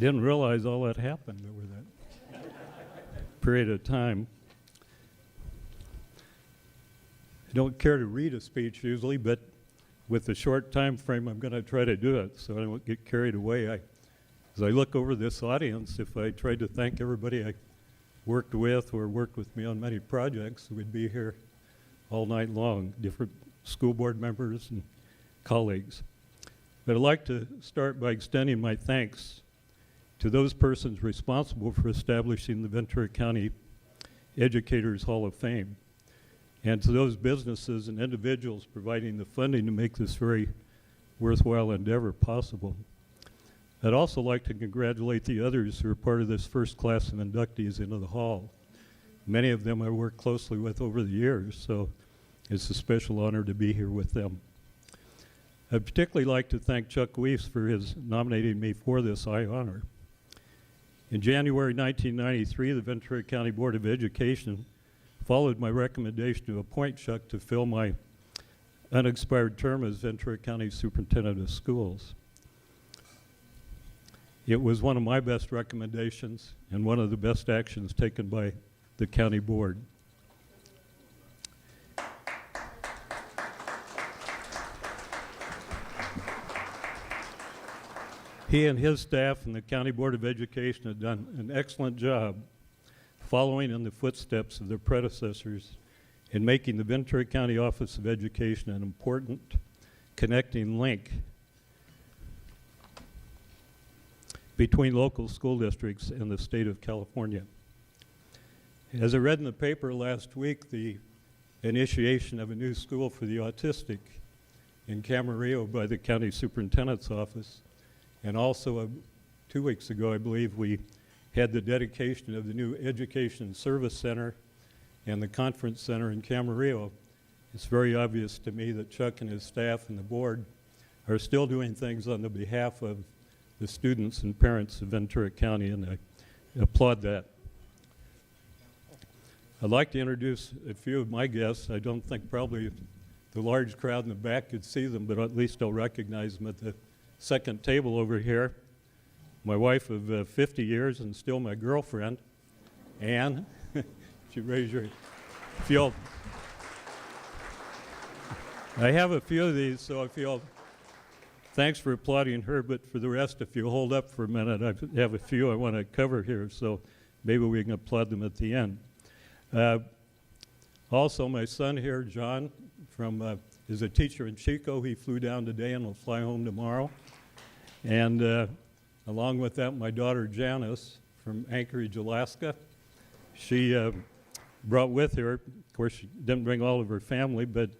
Didn't realize all that happened over that period of time. I don't care to read a speech usually, but with the short time frame, I'm going to try to do it so I don't get carried away. As I look over this audience, if I tried to thank everybody I worked with or worked with me on many projects, we'd be here all night long, different school board members and colleagues. But I'd like to start by extending my thanks to those persons responsible for establishing the Ventura County Educators Hall of Fame, and to those businesses and individuals providing the funding to make this very worthwhile endeavor possible. I'd also like to congratulate the others who are part of this first class of inductees into the hall. Many of them I worked closely with over the years, so it's a special honor to be here with them. I'd particularly like to thank Chuck Weiss for his nominating me for this high honor. In January 1993, the Ventura County Board of Education followed my recommendation to appoint Chuck to fill my unexpired term as Ventura County Superintendent of Schools. It was one of my best recommendations and one of the best actions taken by the county board. He and his staff and the County Board of Education have done an excellent job following in the footsteps of their predecessors in making the Ventura County Office of Education an important connecting link between local school districts and the state of California. As I read in the paper last week, the initiation of a new school for the autistic in Camarillo by the county superintendent's office, and also 2 weeks ago, I believe, we had the dedication of the new Education Service Center and the Conference Center in Camarillo. It's very obvious to me that Chuck and his staff and the board are still doing things on the behalf of the students and parents of Ventura County, and I applaud that. I'd like to introduce a few of my guests. I don't think probably the large crowd in the back could see them, but at least I'll recognize them at the second table over here. My wife of 50 years and still my girlfriend, Ann. She raised your field. I have a few of these, so if you'll, thanks for applauding her, but for the rest, if you hold up for a minute, I have a few I want to cover here, so maybe we can applaud them at the end. Also, my son here, John, is a teacher in Chico. He flew down today and will fly home tomorrow. And along with that, my daughter Janice from Anchorage, Alaska. She brought with her, of course, she didn't bring all of her family, but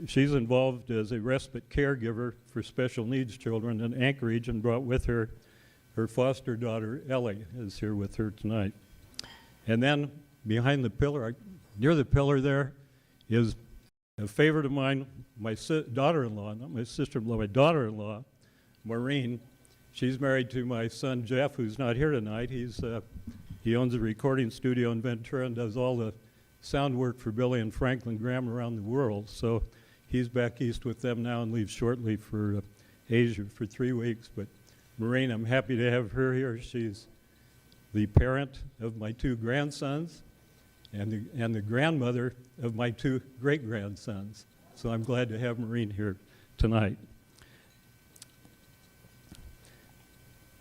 she's involved as a respite caregiver for special needs children in Anchorage, and brought with her her foster daughter, Ellie, is here with her tonight. And then behind the pillar, near the pillar there, is a favorite of mine, my daughter-in-law, not my sister-in-law, my daughter-in-law, Maureen. She's married to my son, Jeff, who's not here tonight. He owns a recording studio in Ventura and does all the sound work for Billy and Franklin Graham around the world. So he's back east with them now and leaves shortly for Asia for 3 weeks. But Maureen, I'm happy to have her here. She's the parent of my 2 grandsons and the grandmother of my 2 great-grandsons. So I'm glad to have Maureen here tonight.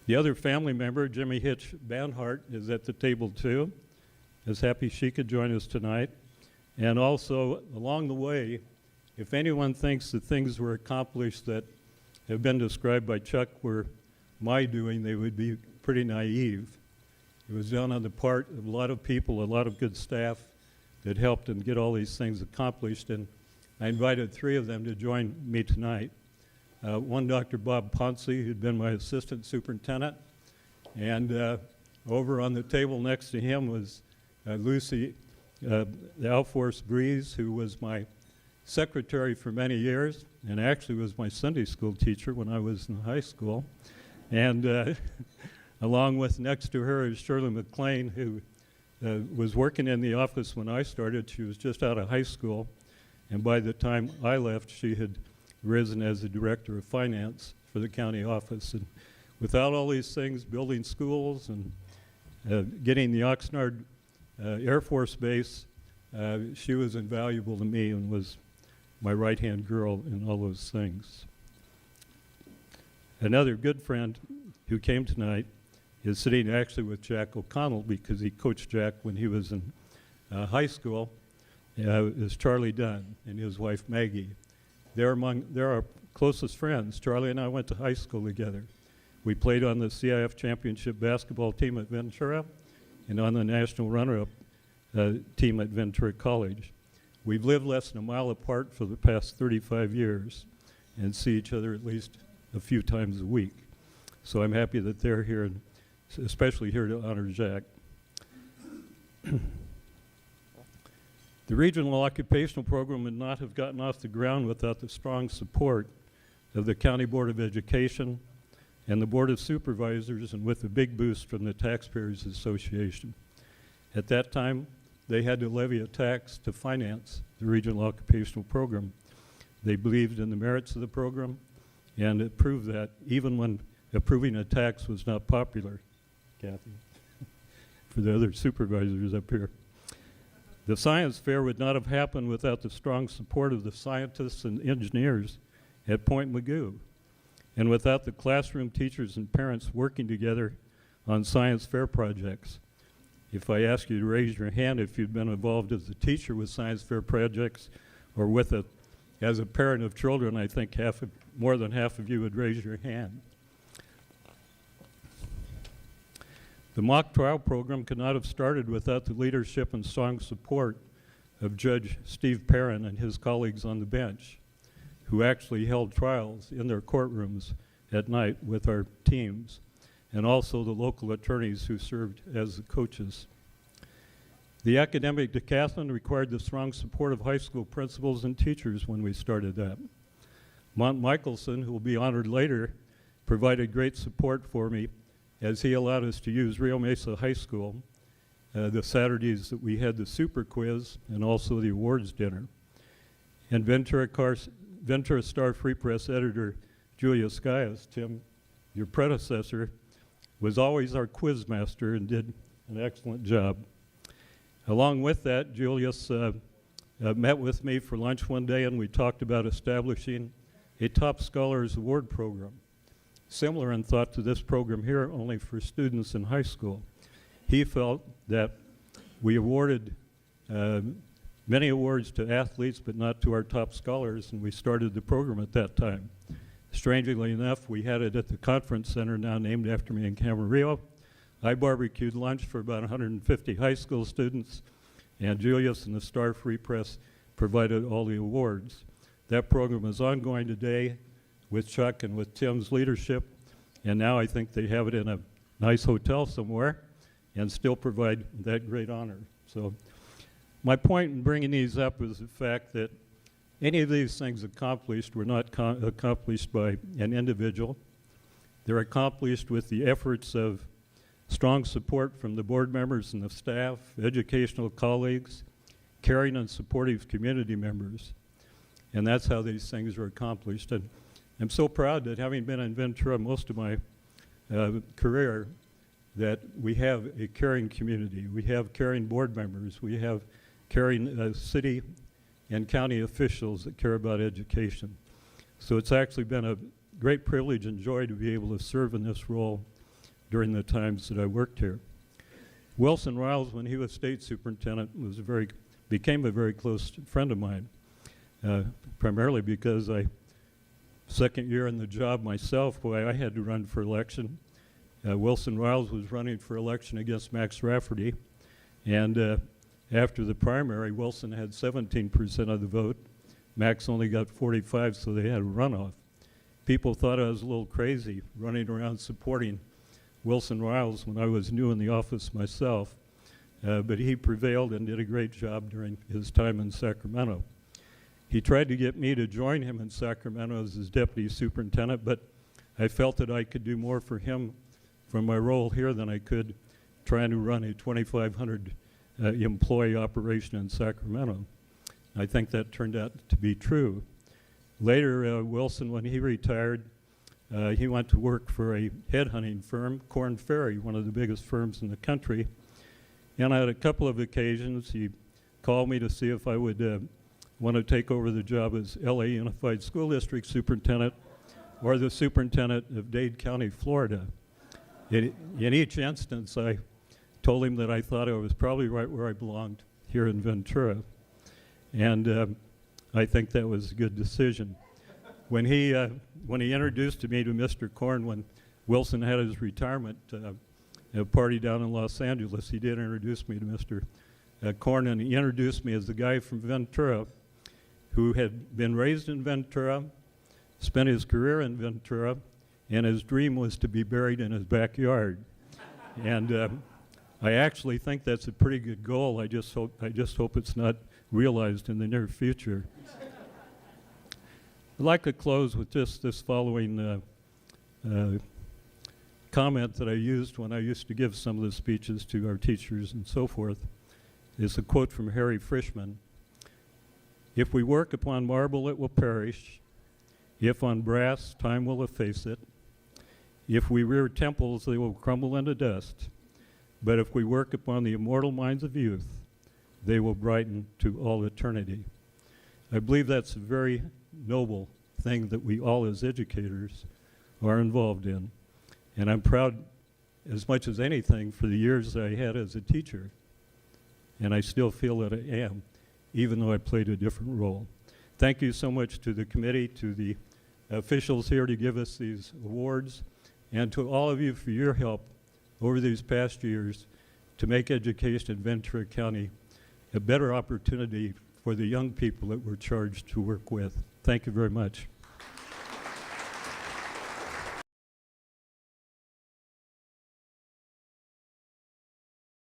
The other family member, Jimmy Hitch Banhart, is at the table too. Is happy she could join us tonight. And also, along the way, if anyone thinks the things were accomplished that have been described by Chuck were my doing, they would be pretty naive. It was done on the part of a lot of people, a lot of good staff that helped and get all these things accomplished. And I invited 3 of them to join me tonight. One, Dr. Bob Ponce, who'd been my assistant superintendent, and over on the table next to him was Lucy Alforce Breeze, who was my secretary for many years, and actually was my Sunday school teacher when I was in high school. And along with next to her is Shirley McLean, who was working in the office when I started. She was just out of high school, and by the time I left, she had risen as the director of finance for the county office. And without all these things, building schools and getting the Oxnard Air Force Base, she was invaluable to me and was my right-hand girl in all those things. Another good friend who came tonight is sitting actually with Jack O'Connell, because he coached Jack when he was in high school, is Charlie Dunn and his wife Maggie. They're our closest friends. Charlie and I went to high school together. We played on the CIF championship basketball team at Ventura and on the national runner-up team at Ventura College. We've lived less than a mile apart for the past 35 years and see each other at least a few times a week. So I'm happy that they're here, and especially here to honor Jack. The regional occupational program would not have gotten off the ground without the strong support of the County Board of Education and the Board of Supervisors, and with a big boost from the Taxpayers Association. At that time, they had to levy a tax to finance the regional occupational program. They believed in the merits of the program, and it proved that even when approving a tax was not popular, Kathy, for the other supervisors up here. The science fair would not have happened without the strong support of the scientists and engineers at Point Mugu, and without the classroom teachers and parents working together on science fair projects. If I ask you to raise your hand if you've been involved as a teacher with science fair projects or with it as a parent of children, I think more than half of you would raise your hand. The mock trial program could not have started without the leadership and strong support of Judge Steve Perrin and his colleagues on the bench, who actually held trials in their courtrooms at night with our teams, and also the local attorneys who served as the coaches. The academic decathlon required the strong support of high school principals and teachers when we started that. Mont Michelson, who will be honored later, provided great support for me as he allowed us to use Rio Mesa High School the Saturdays that we had the super quiz and also the awards dinner. And Ventura Star Free Press editor Julia Skias, Tim, your predecessor, was always our quiz master and did an excellent job. Along with that, Julius met with me for lunch one day, and we talked about establishing a Top Scholars Award program, similar in thought to this program here, only for students in high school. He felt that we awarded many awards to athletes, but not to our top scholars, and we started the program at that time. Strangely enough, we had it at the conference center, now named after me, in Camarillo. I barbecued lunch for about 150 high school students, and Julius and the Star Free Press provided all the awards. That program is ongoing today with Chuck and with Tim's leadership, and now I think they have it in a nice hotel somewhere and still provide that great honor. So my point in bringing these up is the fact that any of these things accomplished were not accomplished by an individual. They're accomplished with the efforts of strong support from the board members and the staff, educational colleagues, caring and supportive community members. And that's how these things are accomplished. And I'm so proud that, having been in Ventura most of my career, that we have a caring community. We have caring board members. We have caring city and county officials that care about education. So it's actually been a great privilege and joy to be able to serve in this role during the times that I worked here. Wilson Riles, when he was state superintendent, became a very close friend of mine, primarily because second year in the job myself, I had to run for election. Wilson Riles was running for election against Max Rafferty, and after the primary, Wilson had 17% of the vote. Max only got 45, so they had a runoff. People thought I was a little crazy running around supporting Wilson Riles when I was new in the office myself, but he prevailed and did a great job during his time in Sacramento. He tried to get me to join him in Sacramento as his deputy superintendent, but I felt that I could do more for him from my role here than I could trying to run a 2,500 employee operation in Sacramento. I think that turned out to be true. Later, Wilson, when he retired, He went to work for a headhunting firm, Korn Ferry, one of the biggest firms in the country. And on a couple of occasions, he called me to see if I would want to take over the job as LA Unified School District Superintendent or the Superintendent of Dade County, Florida. In each instance, I told him that I thought I was probably right where I belonged here in Ventura. And I think that was a good decision. When he introduced me to Mr. Cowan when Wilson had his retirement party down in Los Angeles, he did introduce me to Mr. Cowan, and he introduced me as the guy from Ventura who had been raised in Ventura, spent his career in Ventura, and his dream was to be buried in his backyard. And I actually think that's a pretty good goal. I just hope it's not realized in the near future. I'd like to close with just this following comment that I used when I used to give some of the speeches to our teachers and so forth. It's a quote from Harry Frischman. "If we work upon marble, it will perish. If on brass, time will efface it. If we rear temples, they will crumble into dust. But if we work upon the immortal minds of youth, they will brighten to all eternity." I believe that's a very noble thing that we all as educators are involved in. And I'm proud as much as anything for the years I had as a teacher. And I still feel that I am, even though I played a different role. Thank you so much to the committee, to the officials here to give us these awards, and to all of you for your help over these past years to make education in Ventura County a better opportunity for the young people that we're charged to work with. Thank you very much.